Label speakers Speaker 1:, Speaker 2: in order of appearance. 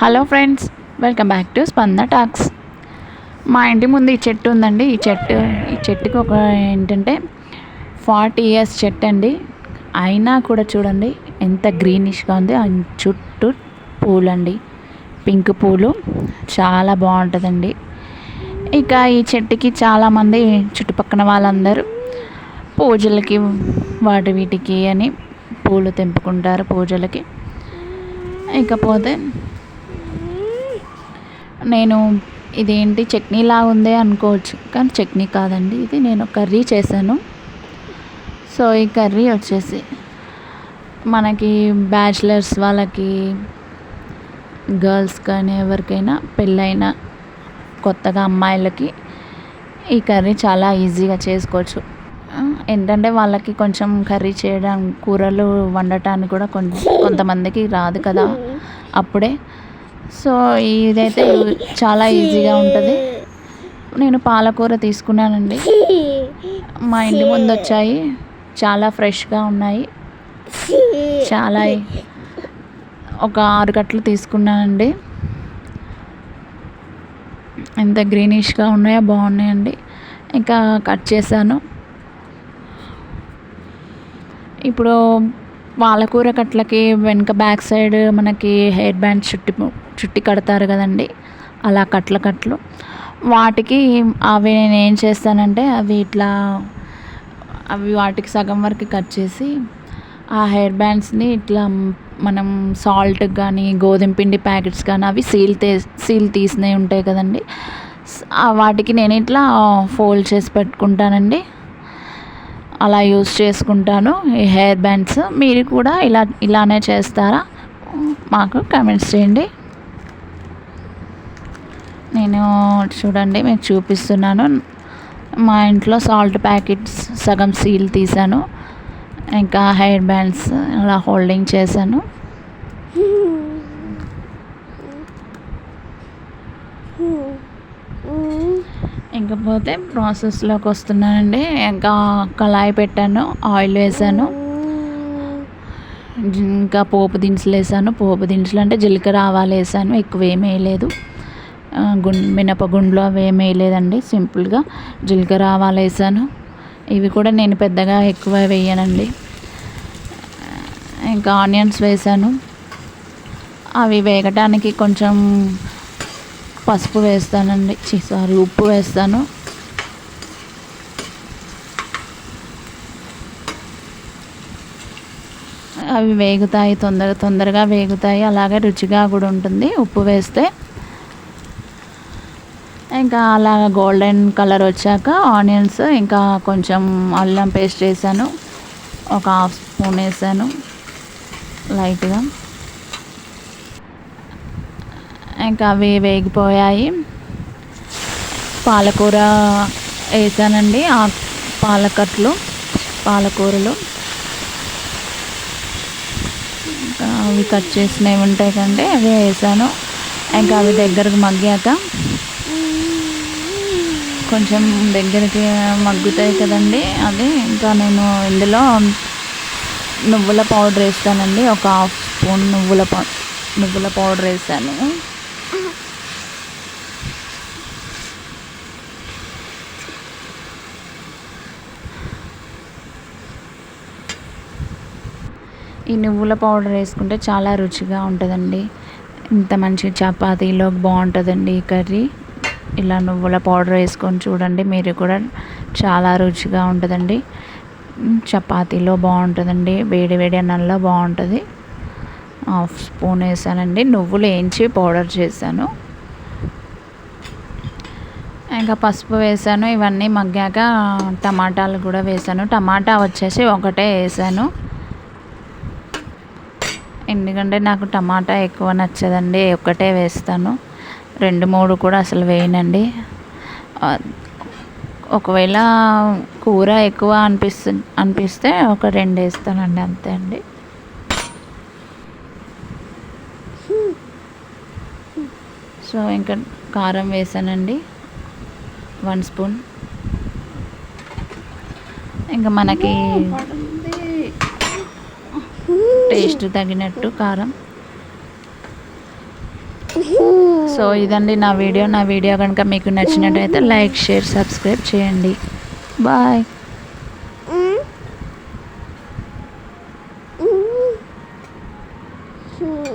Speaker 1: Hello friends, welcome back to స్పందన talks. మా ఇంటి ముందు ఈ చెట్టు ఉందండి. ఈ చెట్టుకి ఒక ఏంటంటే 40 ఇయర్స్ చెట్టు అండి. అయినా కూడా చూడండి ఎంత గ్రీనిష్గా ఉంది. చుట్టూ పూలండి, పింక్ పూలు, చాలా బాగుంటుందండి. ఇక ఈ చెట్టుకి చాలామంది చుట్టుపక్కన వాళ్ళందరూ పూజలకి వీటికి అని పూలు తెంపుకుంటారు పూజలకి. ఇకపోతే నేను ఇదేంటి చట్నీలా ఉందే అనుకోవచ్చు, కానీ చట్నీ కాదండి, ఇది నేను కర్రీ చేశాను. సో ఈ కర్రీ వచ్చేసి మనకి బ్యాచిలర్స్ వాళ్ళకి, గర్ల్స్ కానీ ఎవరికైనా పెళ్ళైన కొత్తగా అమ్మాయిలకి ఈ కర్రీ చాలా ఈజీగా చేసుకోవచ్చు. ఏంటంటే వాళ్ళకి కొంచెం కర్రీ చేయడం, కూరలు వండటానికి కూడా కొంతమందికి రాదు కదా అప్పుడే. సో ఇదైతే చాలా ఈజీగా ఉంటుంది. నేను పాలకూర తీసుకున్నానండి. మా ఇంటి ముందు వచ్చాయి, చాలా ఫ్రెష్గా ఉన్నాయి. చాలా ఒక 6 కట్టలు తీసుకున్నానండి. ఎంత గ్రీనిష్గా ఉన్నాయో, బాగున్నాయండి. ఇంకా కట్ చేశాను. ఇప్పుడు పాలకూర కట్లకి వెనుక బ్యాక్ సైడ్ మనకి హెయిర్ బ్యాండ్ చుట్టి కడతారు కదండి, అలా కట్లు వాటికి అవి నేను ఏం చేస్తానంటే వాటికి సగం వరకు కట్ చేసి ఆ హెయిర్ బ్యాండ్స్ని ఇట్లా మనం సాల్ట్ కానీ గోధుమ పిండి ప్యాకెట్స్ కానీ అవి సీల్ తీసినవి ఉంటాయి కదండి, వాటికి నేను ఇట్లా ఫోల్డ్ చేసి పెట్టుకుంటానండి. అలా యూస్ చేసుకుంటాను ఈ హెయిర్ బ్యాండ్స్. మీరు కూడా ఇలానే చేస్తారా? మాకు కామెంట్స్ చేయండి. నేను చూడండి మీకు చూపిస్తున్నాను. మా ఇంట్లో సాల్ట్ ప్యాకెట్స్ సగం సీల్ తీసాను, ఇంకా హెయిర్ బ్యాండ్స్ అలా హోల్డింగ్ చేశాను. ఇంకపోతే ప్రాసెస్లోకి వస్తున్నానండి. ఇంకా కళాయి పెట్టాను, ఆయిల్ వేసాను, ఇంకా పోపు దినుసులు వేసాను. పోపు దినుసులు అంటే జీలకర్ర, ఆవాలు వేసాను, ఎక్కువ ఏమీ వేయలేదు. మినపగుండ్లు అవి ఏమీ వేయలేదండి, సింపుల్గా జీలకర్ర, ఆవాలు వేసాను. ఇవి కూడా నేను పెద్దగా ఎక్కువ వేయనండి. ఇంకా ఆనియన్స్ వేసాను. అవి వేగటానికి కొంచెం పసుపు వేస్తానండి, ఉప్పు వేస్తాను. అవి వేగుతాయి, తొందరగా వేగుతాయి, అలాగే రుచిగా కూడా ఉంటుంది ఉప్పు వేస్తే. ఇంకా అలా గోల్డెన్ కలర్ వచ్చాక ఆనియన్స్, ఇంకా కొంచెం అల్లం పేస్ట్ వేసాను, ఒక 1/2 స్పూన్ వేసాను లైట్గా. ఇంకా అవి వేగిపోయాయి. పాలకూర వేసానండి, ఆ పాలకూరలు ఇంకా అవి కట్ చేసినవి ఉంటాయి కంటే అవి వేసాను. ఇంకా అవి దగ్గరకు మగ్గాక కొంచెం దగ్గరికి మగ్గుతాయి కదండి, అది ఇంకా నేను ఇందులో నువ్వుల పౌడర్ వేస్తానండి. ఒక 1/2 స్పూన్ నువ్వుల పౌడర్ వేసాను. ఈ నువ్వుల పౌడర్ వేసుకుంటే చాలా రుచిగా ఉంటుందండి. ఇంత మంచి చపాతీలో బాగుంటుందండి ఈ కర్రీ. ఇలా నువ్వుల పౌడర్ వేసుకొని చూడండి, మీరు కూడా చాలా రుచిగా ఉంటుందండి. చపాతీలో బాగుంటుందండి, వేడి వేడి అన్నంలో బాగుంటుంది. 1/2 స్పూన్ వేసానండి. నువ్వులు వేయించి పౌడర్ చేశాను. ఇంకా పసుపు వేసాను. ఇవన్నీ మగ్గాక టమాటాలు కూడా వేసాను. టమాటా వచ్చేసి ఒకటే వేసాను, ఎందుకంటే నాకు టమాటా ఎక్కువ నచ్చదండి, ఒక్కటే వేస్తాను. 2-3 కూడా అసలు వేయనండి. ఒకవేళ కూర ఎక్కువ అనిపిస్తే ఒక 2 వేస్తానండి, అంతే అండి. సో ఇంకా కారం వేసానండి, 1 స్పూన్. ఇంకా మనకి టేస్ట్ తగినట్టు కారం. సో ఇదండి నా వీడియో కనుక మీకు నచ్చినట్టయితే లైక్, షేర్, సబ్స్క్రైబ్ చేయండి. బాయ్.
Speaker 2: Hmm.